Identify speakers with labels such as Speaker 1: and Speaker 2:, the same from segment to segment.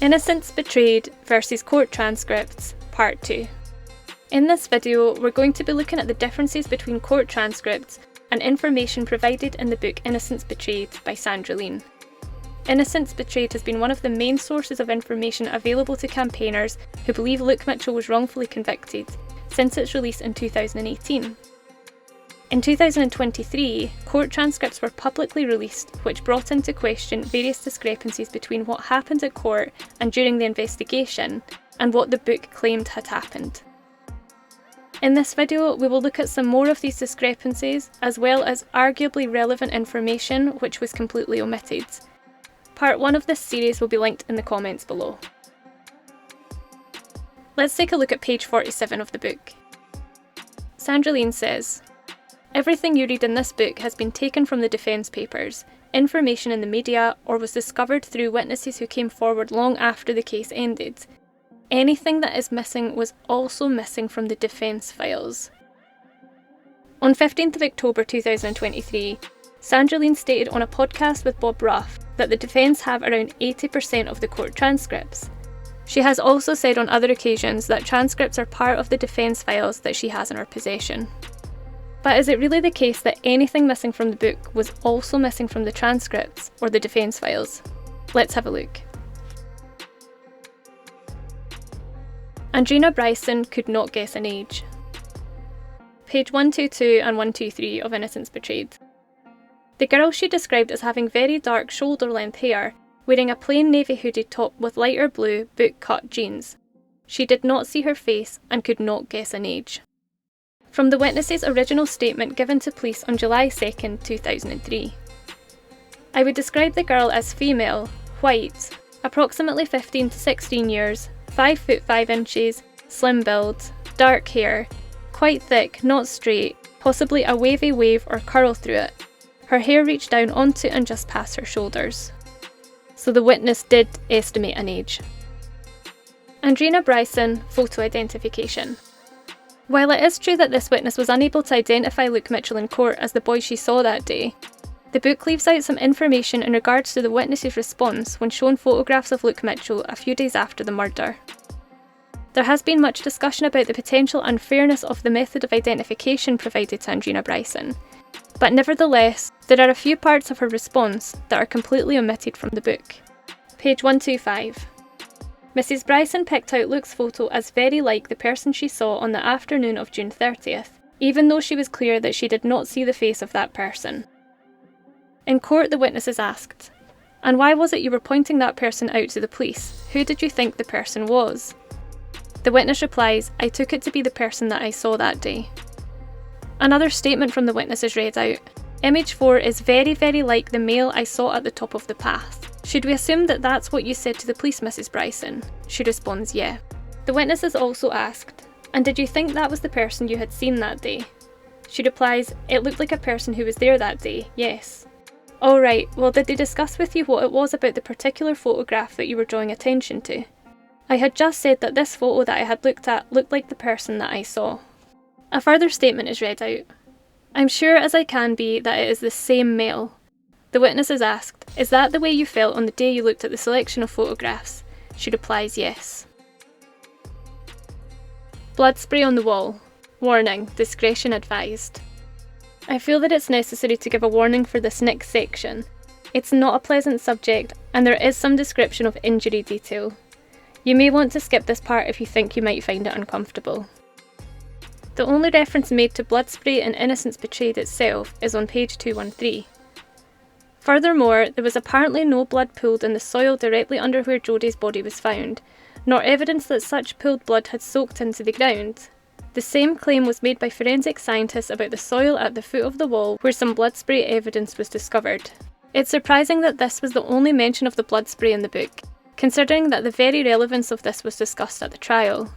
Speaker 1: Innocence Betrayed versus Court Transcripts, Part 2. In this video, we're going to be looking at the differences between court transcripts and information provided in the book Innocence Betrayed by Sandra Lean. Innocence Betrayed has been one of the main sources of information available to campaigners who believe Luke Mitchell was wrongfully convicted since its release in 2018. In 2023, court transcripts were publicly released, which brought into question various discrepancies between what happened at court and during the investigation, and what the book claimed had happened. In this video, we will look at some more of these discrepancies, as well as arguably relevant information which was completely omitted. Part 1 of this series will be linked in the comments below. Let's take a look at page 47 of the book. Sandra Lean says, "Everything you read in this book has been taken from the defence papers, information in the media, or was discovered through witnesses who came forward long after the case ended. Anything that is missing was also missing from the defence files." On 15th of October 2023, Sandra Lean stated on a podcast with Bob Ruff that the defence have around 80% of the court transcripts. She has also said on other occasions that transcripts are part of the defence files that she has in her possession. But is it really the case that anything missing from the book was also missing from the transcripts or the defence files? Let's have a look. Andrina Bryson could not guess an age. Page 122 and 123 of Innocence Betrayed. The girl she described as having very dark shoulder-length hair, wearing a plain navy hooded top with lighter blue boot-cut jeans. She did not see her face and could not guess an age. From the witness's original statement given to police on July 2nd, 2003. "I would describe the girl as female, white, approximately 15 to 16 years, 5 foot 5 inches, slim build, dark hair, quite thick, not straight, possibly a wavy wave or curl through it. Her hair reached down onto and just past her shoulders." So the witness did estimate an age. Andrina Bryson, photo identification. While it is true that this witness was unable to identify Luke Mitchell in court as the boy she saw that day, the book leaves out some information in regards to the witness's response when shown photographs of Luke Mitchell a few days after the murder. There has been much discussion about the potential unfairness of the method of identification provided to Andrina Bryson, but nevertheless, there are a few parts of her response that are completely omitted from the book. Page 125. Mrs. Bryson picked out Luke's photo as very like the person she saw on the afternoon of June 30th, even though she was clear that she did not see the face of that person. In court, the witness is asked, "And why was it you were pointing that person out to the police? Who did you think the person was?" The witness replies, "I took it to be the person that I saw that day." Another statement from the witness is read out. "Image 4 is very, very like the male I saw at the top of the path. Should we assume that that's what you said to the police, Mrs. Bryson?" She responds, "Yeah." The witness is also asked, "And did you think that was the person you had seen that day?" She replies, "It looked like a person who was there that day, yes." "Alright, well did they discuss with you what it was about the particular photograph that you were drawing attention to?" "I had just said that this photo that I had looked at looked like the person that I saw." A further statement is read out. "I'm sure as I can be that it is the same male." The witness is asked, "Is that the way you felt on the day you looked at the selection of photographs?" She replies, "Yes." Blood spray on the wall. Warning, discretion advised. I feel that it's necessary to give a warning for this next section. It's not a pleasant subject, and there is some description of injury detail. You may want to skip this part if you think you might find it uncomfortable. The only reference made to blood spray in Innocence Betrayed itself is on page 213. Furthermore, there was apparently no blood pooled in the soil directly under where Jodi's body was found, nor evidence that such pooled blood had soaked into the ground. The same claim was made by forensic scientists about the soil at the foot of the wall where some blood spray evidence was discovered. It's surprising that this was the only mention of the blood spray in the book, considering that the very relevance of this was discussed at the trial.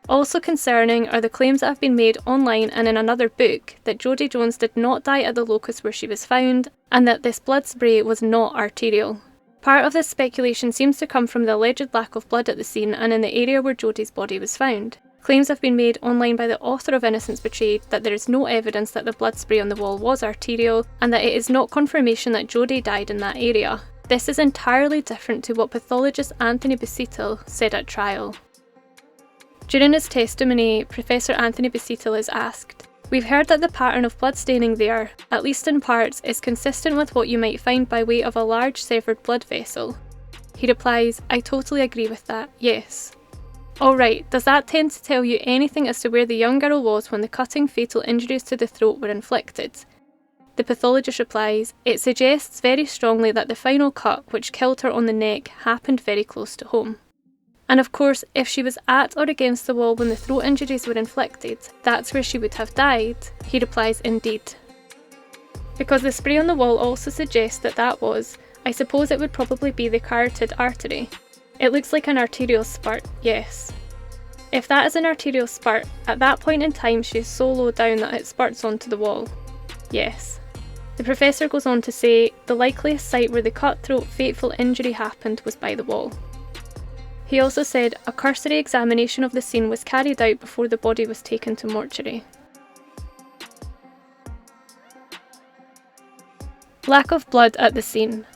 Speaker 1: Also concerning are the claims that have been made online and in another book that Jodi Jones did not die at the locus where she was found, and that this blood spray was not arterial. Part of this speculation seems to come from the alleged lack of blood at the scene and in the area where Jodi's body was found. Claims have been made online by the author of Innocence Betrayed that there is no evidence that the blood spray on the wall was arterial, and that it is not confirmation that Jodi died in that area. This is entirely different to what pathologist Anthony Busittil said at trial. During his testimony, Professor Anthony Busittil is asked, "We've heard that the pattern of blood staining there, at least in parts, is consistent with what you might find by way of a large severed blood vessel." He replies, "I totally agree with that, yes." "Alright, does that tend to tell you anything as to where the young girl was when the cutting fatal injuries to the throat were inflicted?" The pathologist replies, "It suggests very strongly that the final cut, which killed her on the neck, happened very close to home." And of course, if she was at or against the wall when the throat injuries were inflicted, that's where she would have died. He replies, "Indeed." Because the spray on the wall also suggests that that was, I suppose it would probably be the carotid artery. It looks like an arterial spurt, yes. If that is an arterial spurt, at that point in time she is so low down that it spurts onto the wall. Yes. The professor goes on to say, the likeliest site where the cut throat fateful injury happened was by the wall. He also said a cursory examination of the scene was carried out before the body was taken to mortuary. Lack of blood at the scene.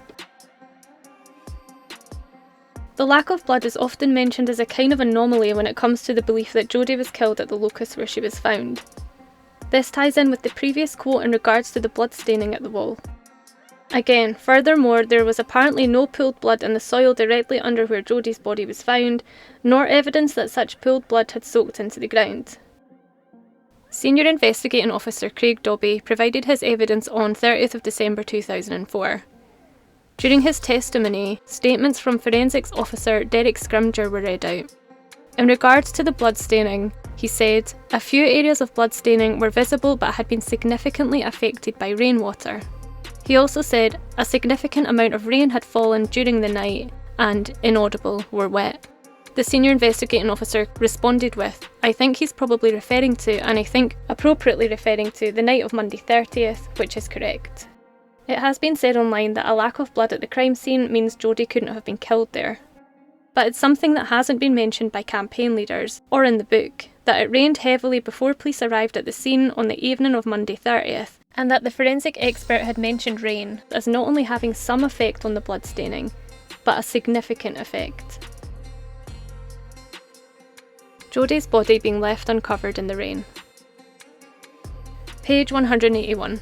Speaker 1: The lack of blood is often mentioned as a kind of anomaly when it comes to the belief that Jodi was killed at the locus where she was found. This ties in with the previous quote in regards to the blood staining at the wall. Again, furthermore, there was apparently no pooled blood in the soil directly under where Jodi's body was found, nor evidence that such pooled blood had soaked into the ground. Senior Investigating Officer Craig Dobbie provided his evidence on 30th of December 2004. During his testimony, statements from Forensics Officer Derek Scrimger were read out. In regards to the blood staining, he said, "A few areas of blood staining were visible but had been significantly affected by rainwater." He also said, "A significant amount of rain had fallen during the night and, inaudible, were wet." The senior investigating officer responded with, "I think he's probably referring to, and I think appropriately referring to, the night of Monday 30th, which is correct." It has been said online that a lack of blood at the crime scene means Jodi couldn't have been killed there. But it's something that hasn't been mentioned by campaign leaders, or in the book, that it rained heavily before police arrived at the scene on the evening of Monday 30th, and that the forensic expert had mentioned rain as not only having some effect on the blood staining, but a significant effect. Jodi's body being left uncovered in the rain. Page 181.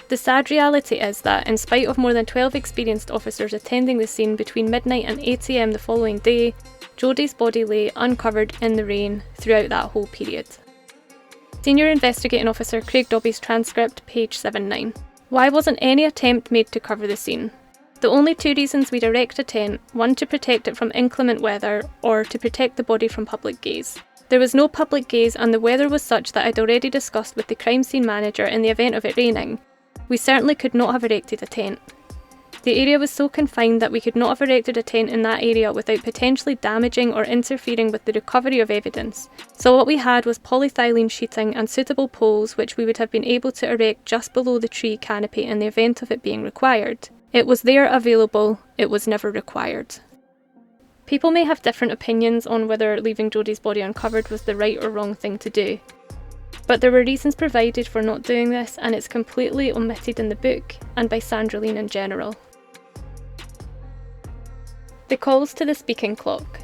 Speaker 1: The sad reality is that, in spite of more than 12 experienced officers attending the scene between midnight and 8 AM the following day, Jodi's body lay uncovered in the rain throughout that whole period. Senior Investigating Officer Craig Dobbie's transcript, page 79. Why wasn't any attempt made to cover the scene? The only two reasons we'd erect a tent, one to protect it from inclement weather, or to protect the body from public gaze. There was no public gaze and the weather was such that I'd already discussed with the crime scene manager in the event of it raining. We certainly could not have erected a tent. The area was so confined that we could not have erected a tent in that area without potentially damaging or interfering with the recovery of evidence. So what we had was polyethylene sheeting and suitable poles which we would have been able to erect just below the tree canopy in the event of it being required. It was there available, it was never required. People may have different opinions on whether leaving Jodi's body uncovered was the right or wrong thing to do. But there were reasons provided for not doing this, and it's completely omitted in the book and by Sandra Lean in general. The calls to the speaking clock.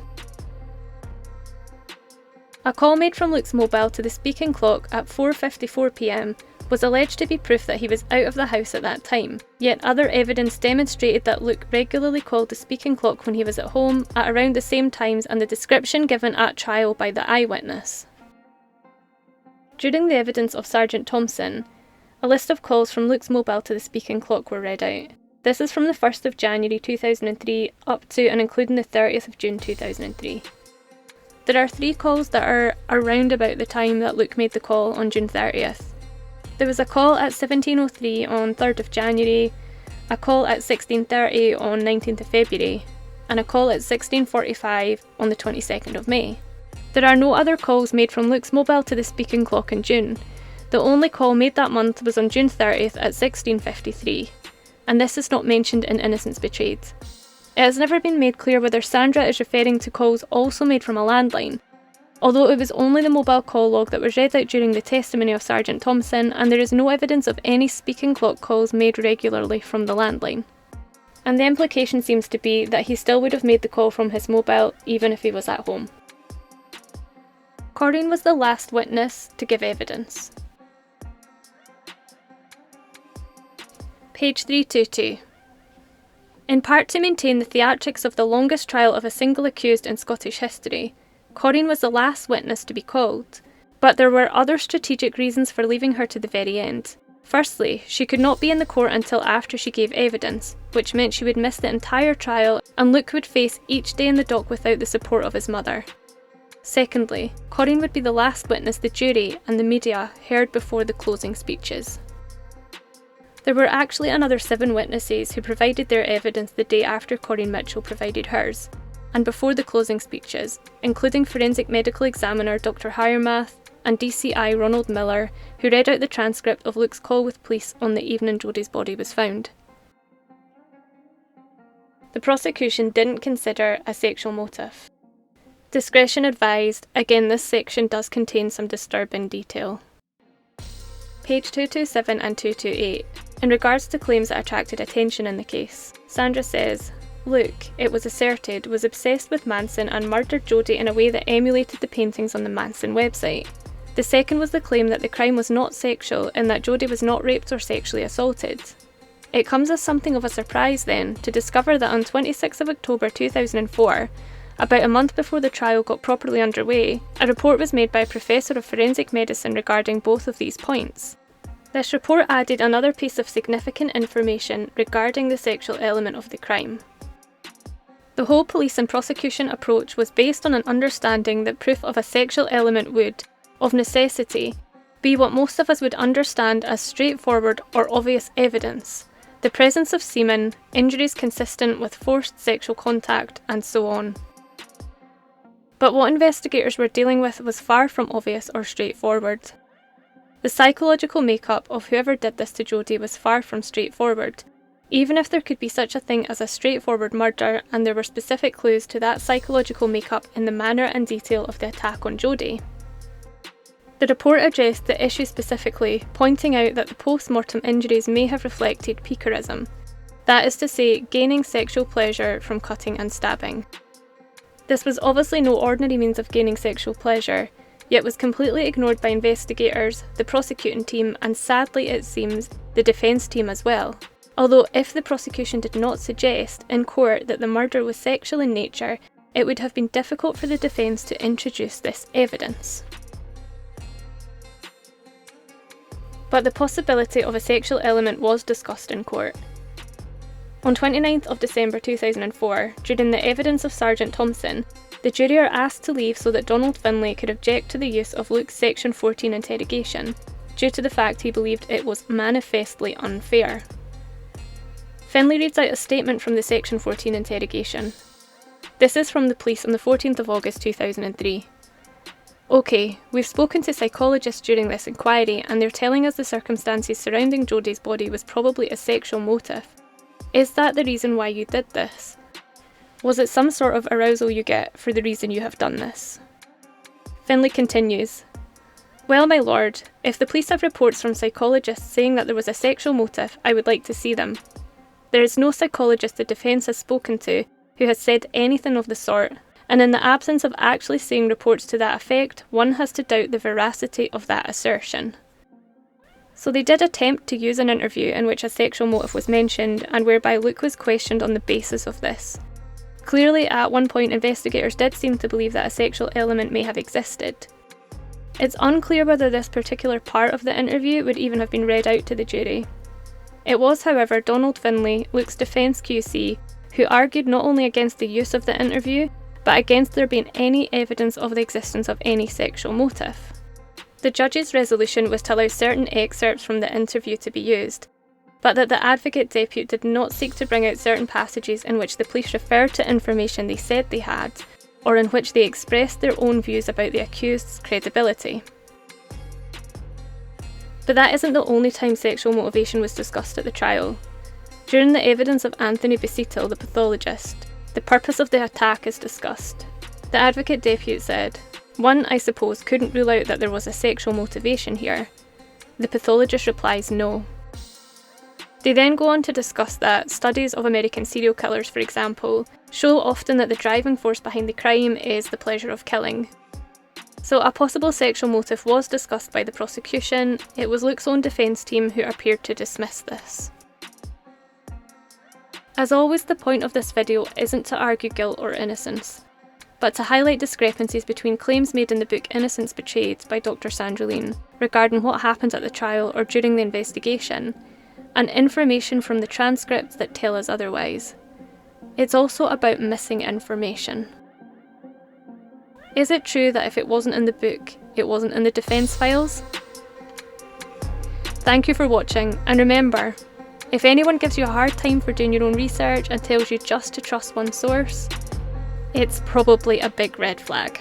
Speaker 1: A call made from Luke's mobile to the speaking clock at 4:54 PM was alleged to be proof that he was out of the house at that time, yet other evidence demonstrated that Luke regularly called the speaking clock when he was at home at around the same times and the description given at trial by the eyewitness. During the evidence of Sergeant Thompson, a list of calls from Luke's mobile to the speaking clock were read out. This is from the 1st of January 2003 up to and including the 30th of June 2003. There are 3 calls that are around about the time that Luke made the call on June 30th. There was a call at 17:03 on 3rd of January, a call at 16:30 on 19th of February, and a call at 16:45 on the 22nd of May. There are no other calls made from Luke's mobile to the speaking clock in June. The only call made that month was on June 30th at 16:53, and this is not mentioned in Innocence Betrayed. It has never been made clear whether Sandra is referring to calls also made from a landline, although it was only the mobile call log that was read out during the testimony of Sergeant Thompson, and there is no evidence of any speaking clock calls made regularly from the landline. and the implication seems to be that he still would have made the call from his mobile even if he was at home. Corinne was the last witness to give evidence. Page 322. In part to maintain the theatrics of the longest trial of a single accused in Scottish history, Corinne was the last witness to be called, but there were other strategic reasons for leaving her to the very end. Firstly, she could not be in the court until after she gave evidence, which meant she would miss the entire trial and Luke would face each day in the dock without the support of his mother. Secondly, Corinne would be the last witness the jury and the media heard before the closing speeches. There were actually another 7 witnesses who provided their evidence the day after Corinne Mitchell provided hers, and before the closing speeches, including forensic medical examiner Dr. Hiremath and DCI Ronald Miller, who read out the transcript of Luke's call with police on the evening Jodi's body was found. The prosecution didn't consider a sexual motive. Discretion advised. Again, this section does contain some disturbing detail. Page 227 and 228. In regards to claims that attracted attention in the case, Sandra says, Luke, it was asserted, was obsessed with Manson and murdered Jodi in a way that emulated the paintings on the Manson website. The second was the claim that the crime was not sexual and that Jodi was not raped or sexually assaulted. It comes as something of a surprise then to discover that on 26th of October 2004, about a month before the trial got properly underway, a report was made by a professor of forensic medicine regarding both of these points. This report added another piece of significant information regarding the sexual element of the crime. The whole police and prosecution approach was based on an understanding that proof of a sexual element would, of necessity, be what most of us would understand as straightforward or obvious evidence, the presence of semen, injuries consistent with forced sexual contact, and so on. But what investigators were dealing with was far from obvious or straightforward. The psychological makeup of whoever did this to Jodi was far from straightforward, even if there could be such a thing as a straightforward murder and there were specific clues to that psychological makeup in the manner and detail of the attack on Jodi. The report addressed the issue specifically, pointing out that the post-mortem injuries may have reflected piquerism, that is to say, gaining sexual pleasure from cutting and stabbing. This was obviously no ordinary means of gaining sexual pleasure, yet was completely ignored by investigators, the prosecuting team, and sadly it seems, the defence team as well. Although if the prosecution did not suggest in court that the murder was sexual in nature, it would have been difficult for the defence to introduce this evidence. But the possibility of a sexual element was discussed in court. On 29th of December 2004, during the evidence of Sergeant Thompson, the jury are asked to leave so that Donald Finlay could object to the use of Luke's Section 14 interrogation, due to the fact he believed it was manifestly unfair. Finlay reads out a statement from the Section 14 interrogation. This is from the police on the 14th of August 2003. OK, we've spoken to psychologists during this inquiry and they're telling us the circumstances surrounding Jodi's body was probably a sexual motive. Is that the reason why you did this? Was it some sort of arousal you get for the reason you have done this? Finlay continues, Well, my lord, if the police have reports from psychologists saying that there was a sexual motive, I would like to see them. There is no psychologist the defence has spoken to who has said anything of the sort, and in the absence of actually seeing reports to that effect, one has to doubt the veracity of that assertion. So they did attempt to use an interview in which a sexual motive was mentioned and whereby Luke was questioned on the basis of this. Clearly, at one point investigators did seem to believe that a sexual element may have existed. It's unclear whether this particular part of the interview would even have been read out to the jury. It was, however, Donald Finlay, Luke's defence QC, who argued not only against the use of the interview, but against there being any evidence of the existence of any sexual motive. The judge's resolution was to allow certain excerpts from the interview to be used, but that the advocate depute did not seek to bring out certain passages in which the police referred to information they said they had, or in which they expressed their own views about the accused's credibility. But that isn't the only time sexual motivation was discussed at the trial. During the evidence of Anthony Besitel, the pathologist, the purpose of the attack is discussed. The advocate depute said, One, I suppose, couldn't rule out that there was a sexual motivation here. The pathologist replies no. They then go on to discuss that studies of American serial killers, for example, show often that the driving force behind the crime is the pleasure of killing. So a possible sexual motive was discussed by the prosecution. It was Luke's own defence team who appeared to dismiss this. As always, the point of this video isn't to argue guilt or innocence, but to highlight discrepancies between claims made in the book Innocence Betrayed by Dr. Sandra Lean regarding what happened at the trial or during the investigation, and information from the transcripts that tell us otherwise. It's also about missing information. Is it true that if it wasn't in the book, it wasn't in the defence files? Thank you for watching, and remember, if anyone gives you a hard time for doing your own research and tells you just to trust one source, it's probably a big red flag.